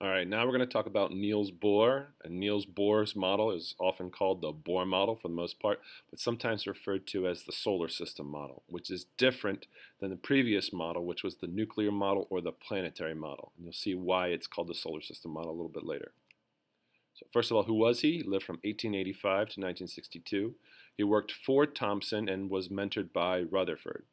All right, now we're going to talk about Niels Bohr. And Niels Bohr's model is often called the Bohr model for the most part, but sometimes referred to as the solar system model, which is different than the previous model, which was the nuclear model or the planetary model. And you'll see why it's called the solar system model a little bit later. So first of all, who was he? He lived from 1885 to 1962. He worked for Thomson and was mentored by Rutherford.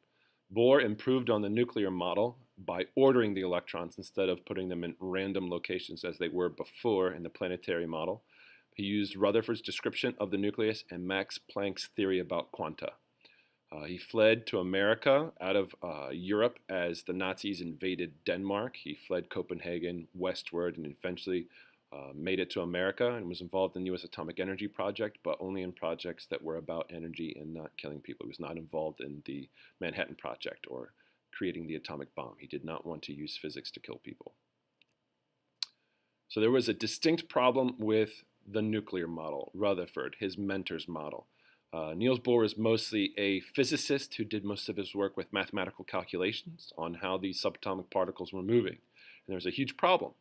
Bohr improved on the nuclear model by ordering the electrons instead of putting them in random locations as they were before in the planetary model. He used Rutherford's description of the nucleus and Max Planck's theory about quanta. He fled to America out of Europe as the Nazis invaded Denmark. He fled Copenhagen westward and eventually made it to America and was involved in the U.S. Atomic Energy Project, but only in projects that were about energy and not killing people. He was not involved in the Manhattan Project or creating the atomic bomb. He did not want to use physics to kill people. So there was a distinct problem with the nuclear model, Rutherford, his mentor's model. Niels Bohr is mostly a physicist who did most of his work with mathematical calculations on how these subatomic particles were moving. And there was a huge problem.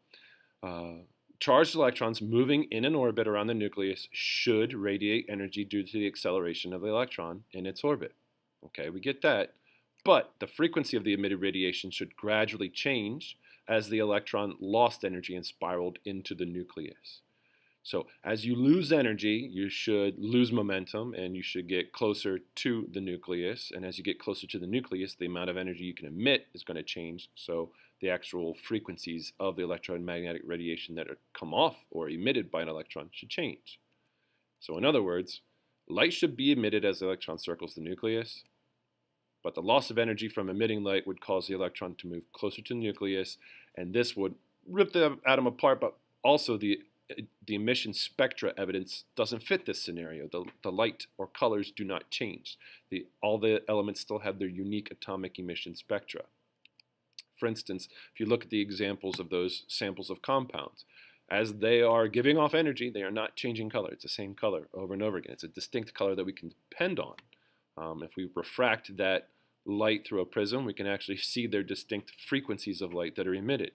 Charged electrons moving in an orbit around the nucleus should radiate energy due to the acceleration of the electron in its orbit. Okay, we get that. But the frequency of the emitted radiation should gradually change as the electron lost energy and spiraled into the nucleus. So as you lose energy, you should lose momentum and you should get closer to the nucleus. And as you get closer to the nucleus, the amount of energy you can emit is going to change. So the actual frequencies of the electromagnetic radiation that come off or emitted by an electron should change. So in other words, light should be emitted as the electron circles the nucleus, but the loss of energy from emitting light would cause the electron to move closer to the nucleus, and this would rip the atom apart, but also the emission spectra evidence doesn't fit this scenario. The light or colors do not change. All the elements still have their unique atomic emission spectra. For instance, if you look at the examples of those samples of compounds, as they are giving off energy, they are not changing color. It's the same color over and over again. It's a distinct color that we can depend on. If we refract that light through a prism, we can actually see their distinct frequencies of light that are emitted.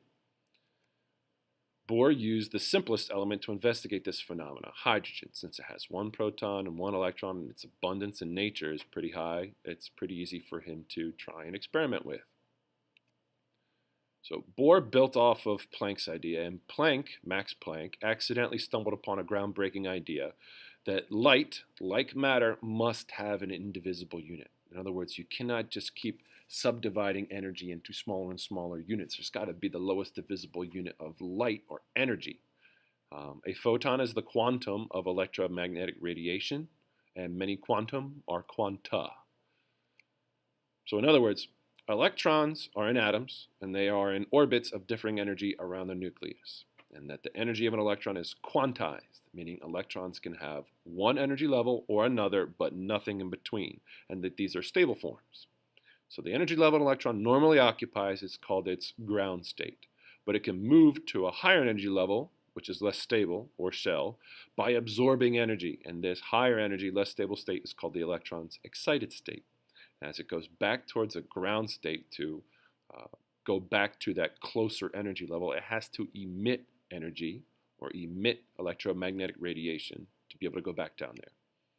Bohr used the simplest element to investigate this phenomena, hydrogen. Since it has one proton and one electron and its abundance in nature is pretty high, it's pretty easy for him to try and experiment with. So Bohr built off of Planck's idea, and Max Planck, accidentally stumbled upon a groundbreaking idea that light, like matter, must have an indivisible unit. In other words, you cannot just keep subdividing energy into smaller and smaller units. There's got to be the lowest divisible unit of light or energy. A photon is the quantum of electromagnetic radiation, and many quantum are quanta. So in other words, electrons are in atoms, and they are in orbits of differing energy around the nucleus. And that the energy of an electron is quantized, meaning electrons can have one energy level or another, but nothing in between, and that these are stable forms. So the energy level an electron normally occupies is called its ground state, but it can move to a higher energy level, which is less stable, or shell, by absorbing energy, and this higher energy, less stable state is called the electron's excited state. As it goes back towards a ground state to go back to that closer energy level, it has to emit energy or emit electromagnetic radiation to be able to go back down there.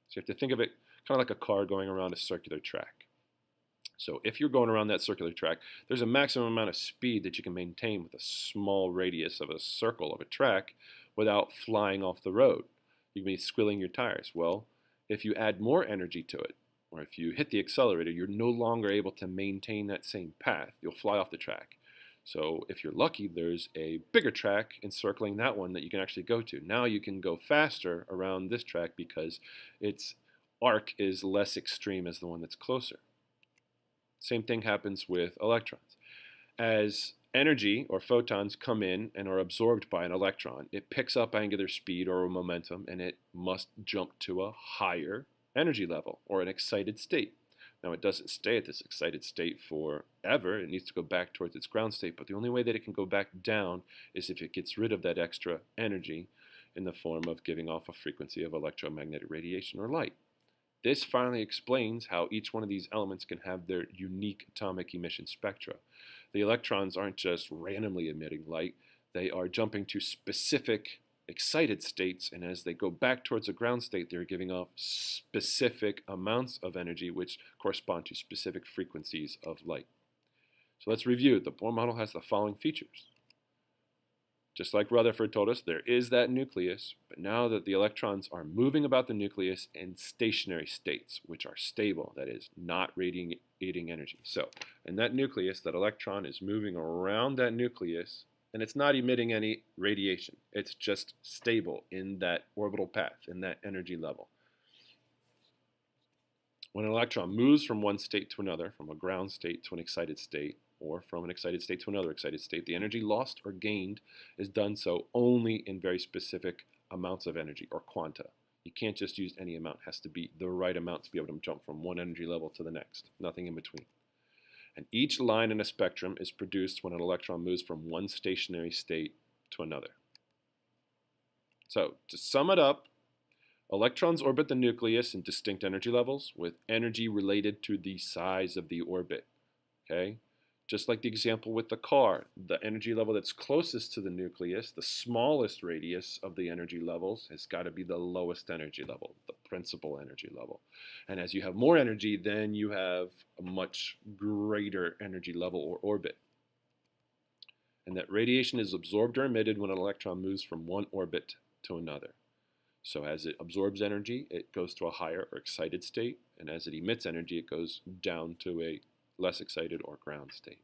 So you have to think of it kind of like a car going around a circular track. So if you're going around that circular track, there's a maximum amount of speed that you can maintain with a small radius of a circle of a track without flying off the road. You can be squealing your tires. Well, if you add more energy to it, or if you hit the accelerator, you're no longer able to maintain that same path. You'll fly off the track. So if you're lucky, there's a bigger track encircling that one that you can actually go to. Now you can go faster around this track because its arc is less extreme as the one that's closer. Same thing happens with electrons. As energy or photons come in and are absorbed by an electron, it picks up angular speed or momentum, and it must jump to a higher energy level or an excited state. Now, it doesn't stay at this excited state forever. It needs to go back towards its ground state, but the only way that it can go back down is if it gets rid of that extra energy in the form of giving off a frequency of electromagnetic radiation or light. This finally explains how each one of these elements can have their unique atomic emission spectra. The electrons aren't just randomly emitting light. they are jumping to specific excited states, and as they go back towards a ground state, they're giving off specific amounts of energy which correspond to specific frequencies of light. So let's review. The Bohr model has the following features. Just like Rutherford told us, there is that nucleus, but now that the electrons are moving about the nucleus in stationary states, which are stable, that is, not radiating energy. So in that nucleus, that electron is moving around that nucleus, and it's not emitting any radiation. It's just stable in that orbital path, in that energy level. When an electron moves from one state to another, from a ground state to an excited state, or from an excited state to another excited state, the energy lost or gained is done so only in very specific amounts of energy, or quanta. You can't just use any amount. It has to be the right amount to be able to jump from one energy level to the next. Nothing in between. And each line in a spectrum is produced when an electron moves from one stationary state to another. So, to sum it up, electrons orbit the nucleus in distinct energy levels with energy related to the size of the orbit. Okay? Just like the example with the car, the energy level that's closest to the nucleus, the smallest radius of the energy levels, has got to be the lowest energy level, the principal energy level. And as you have more energy, then you have a much greater energy level or orbit. And that radiation is absorbed or emitted when an electron moves from one orbit to another. So as it absorbs energy, it goes to a higher or excited state, and as it emits energy, it goes down to a less excited or ground state.